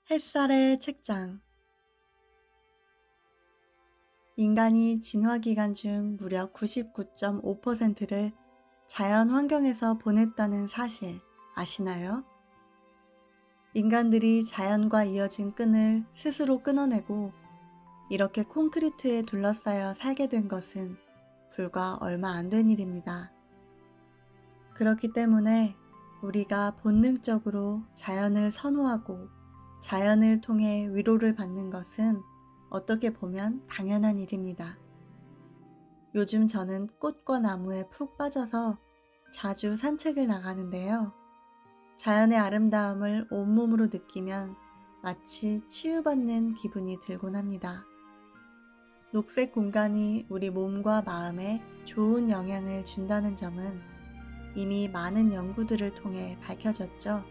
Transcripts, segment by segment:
햇살의 책장. 인간이 진화 기간 중 무려 99.5%를 자연 환경에서 보냈다는 사실 아시나요? 인간들이 자연과 이어진 끈을 스스로 끊어내고 이렇게 콘크리트에 둘러싸여 살게 된 것은 불과 얼마 안 된 일입니다. 그렇기 때문에 우리가 본능적으로 자연을 선호하고 자연을 통해 위로를 받는 것은 어떻게 보면 당연한 일입니다. 요즘 저는 꽃과 나무에 푹 빠져서 자주 산책을 나가는데요. 자연의 아름다움을 온몸으로 느끼면 마치 치유받는 기분이 들곤 합니다. 녹색 공간이 우리 몸과 마음에 좋은 영향을 준다는 점은 이미 많은 연구들을 통해 밝혀졌죠.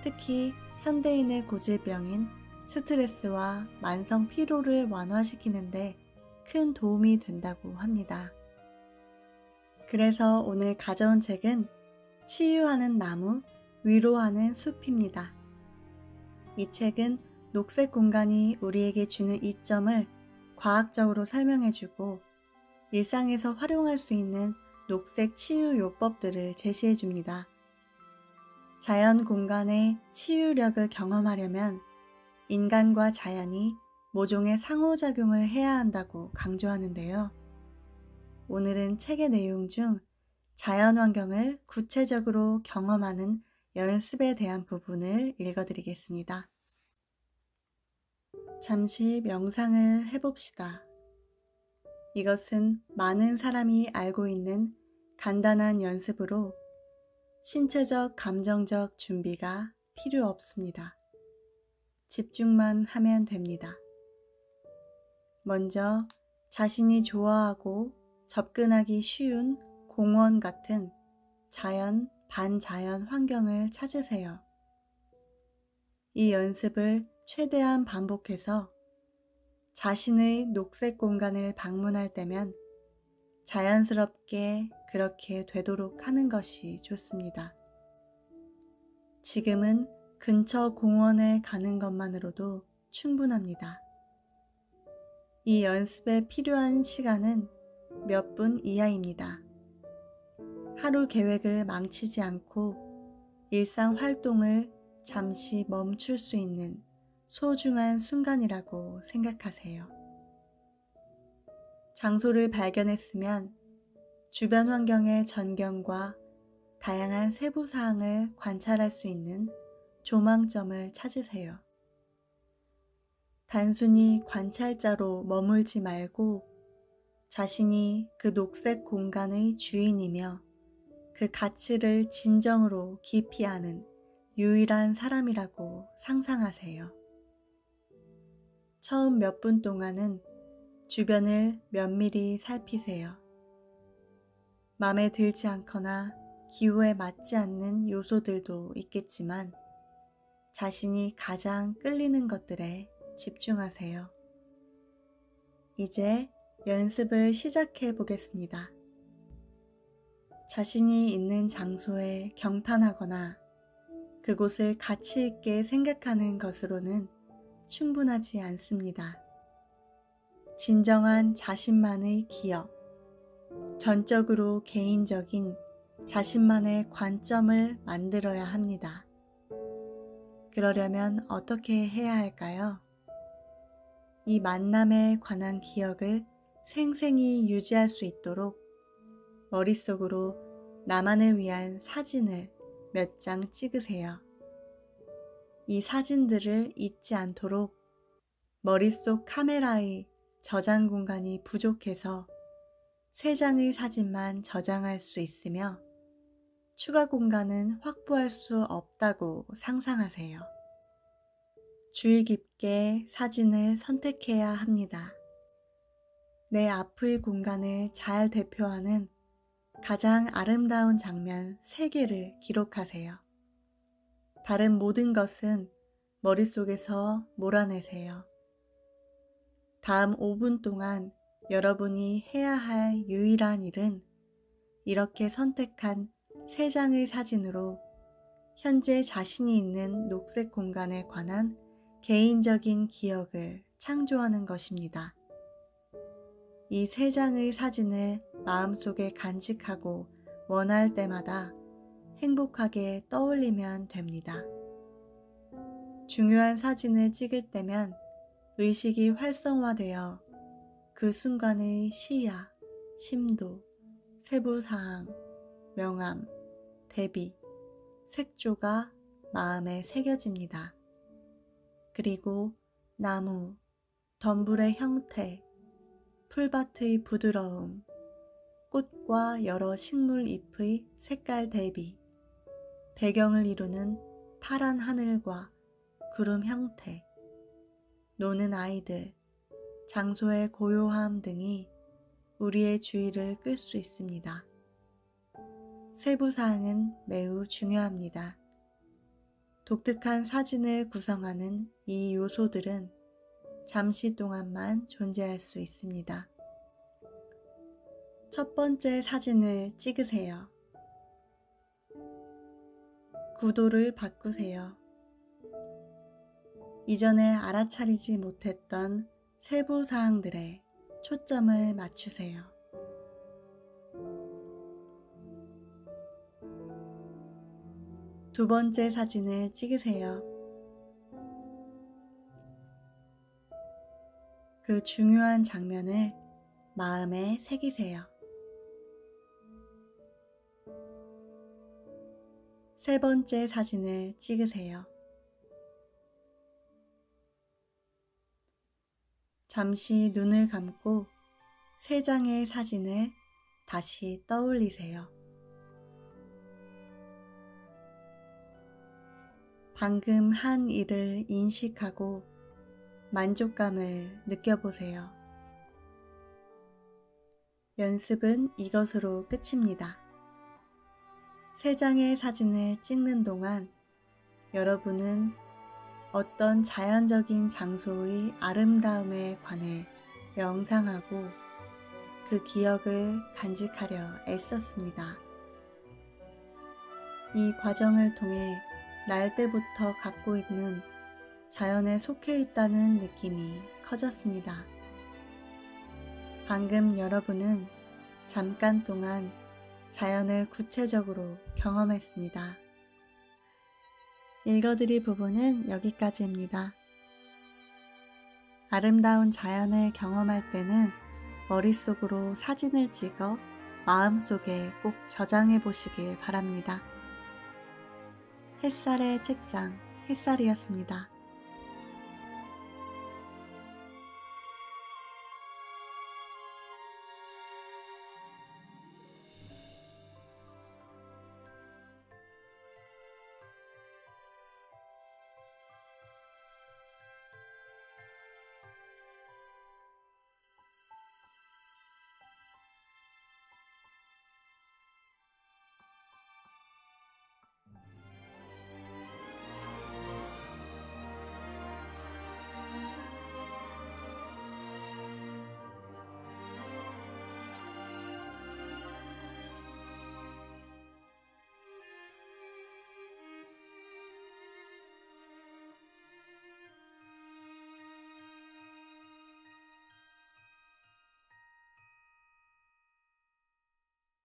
특히 현대인의 고질병인 스트레스와 만성 피로를 완화시키는데 큰 도움이 된다고 합니다. 그래서 오늘 가져온 책은 치유하는 나무, 위로하는 숲입니다. 이 책은 녹색 공간이 우리에게 주는 이점을 과학적으로 설명해주고 일상에서 활용할 수 있는 녹색 치유 요법들을 제시해줍니다. 자연 공간의 치유력을 경험하려면 인간과 자연이 모종의 상호작용을 해야 한다고 강조하는데요. 오늘은 책의 내용 중 자연 환경을 구체적으로 경험하는 연습에 대한 부분을 읽어드리겠습니다. 잠시 명상을 해봅시다. 이것은 많은 사람이 알고 있는 간단한 연습으로 신체적, 감정적 준비가 필요 없습니다. 집중만 하면 됩니다. 먼저 자신이 좋아하고 접근하기 쉬운 공원 같은 자연, 반자연 환경을 찾으세요. 이 연습을 최대한 반복해서 자신의 녹색 공간을 방문할 때면 자연스럽게 그렇게 되도록 하는 것이 좋습니다. 지금은 근처 공원에 가는 것만으로도 충분합니다. 이 연습에 필요한 시간은 몇 분 이하입니다. 하루 계획을 망치지 않고 일상 활동을 잠시 멈출 수 있는 소중한 순간이라고 생각하세요. 장소를 발견했으면 주변 환경의 전경과 다양한 세부 사항을 관찰할 수 있는 조망점을 찾으세요. 단순히 관찰자로 머물지 말고 자신이 그 녹색 공간의 주인이며 그 가치를 진정으로 깊이 아는 유일한 사람이라고 상상하세요. 처음 몇 분 동안은 주변을 면밀히 살피세요. 마음에 들지 않거나 기호에 맞지 않는 요소들도 있겠지만 자신이 가장 끌리는 것들에 집중하세요. 이제 연습을 시작해 보겠습니다. 자신이 있는 장소에 경탄하거나 그곳을 가치 있게 생각하는 것으로는 충분하지 않습니다. 진정한 자신만의 기억, 전적으로 개인적인 자신만의 관점을 만들어야 합니다. 그러려면 어떻게 해야 할까요? 이 만남에 관한 기억을 생생히 유지할 수 있도록 머릿속으로 나만을 위한 사진을 몇 장 찍으세요. 이 사진들을 잊지 않도록 머릿속 카메라의 저장 공간이 부족해서 3장의 사진만 저장할 수 있으며 추가 공간은 확보할 수 없다고 상상하세요. 주의 깊게 사진을 선택해야 합니다. 내 앞의 공간을 잘 대표하는 가장 아름다운 장면 3개를 기록하세요. 다른 모든 것은 머릿속에서 몰아내세요. 다음 5분 동안 여러분이 해야 할 유일한 일은 이렇게 선택한 3장의 사진으로 현재 자신이 있는 녹색 공간에 관한 개인적인 기억을 창조하는 것입니다. 이 3장의 사진을 마음속에 간직하고 원할 때마다 행복하게 떠올리면 됩니다. 중요한 사진을 찍을 때면 의식이 활성화되어 그 순간의 시야, 심도, 세부사항, 명암, 대비, 색조가 마음에 새겨집니다. 그리고 나무, 덤불의 형태, 풀밭의 부드러움, 꽃과 여러 식물 잎의 색깔 대비, 배경을 이루는 파란 하늘과 구름 형태, 노는 아이들, 장소의 고요함 등이 우리의 주의를 끌 수 있습니다. 세부사항은 매우 중요합니다. 독특한 사진을 구성하는 이 요소들은 잠시 동안만 존재할 수 있습니다. 첫 번째 사진을 찍으세요. 구도를 바꾸세요. 이전에 알아차리지 못했던 세부 사항들에 초점을 맞추세요. 두 번째 사진을 찍으세요. 그 중요한 장면을 마음에 새기세요. 세 번째 사진을 찍으세요. 잠시 눈을 감고 3장의 사진을 다시 떠올리세요. 방금 한 일을 인식하고 만족감을 느껴보세요. 연습은 이것으로 끝입니다. 3장의 사진을 찍는 동안 여러분은 어떤 자연적인 장소의 아름다움에 관해 명상하고 그 기억을 간직하려 애썼습니다. 이 과정을 통해 날 때부터 갖고 있는 자연에 속해 있다는 느낌이 커졌습니다. 방금 여러분은 잠깐 동안 자연을 구체적으로 경험했습니다. 읽어드릴 부분은 여기까지입니다. 아름다운 자연을 경험할 때는 머릿속으로 사진을 찍어 마음속에 꼭 저장해 보시길 바랍니다. 햇살의 책장, 햇살이었습니다.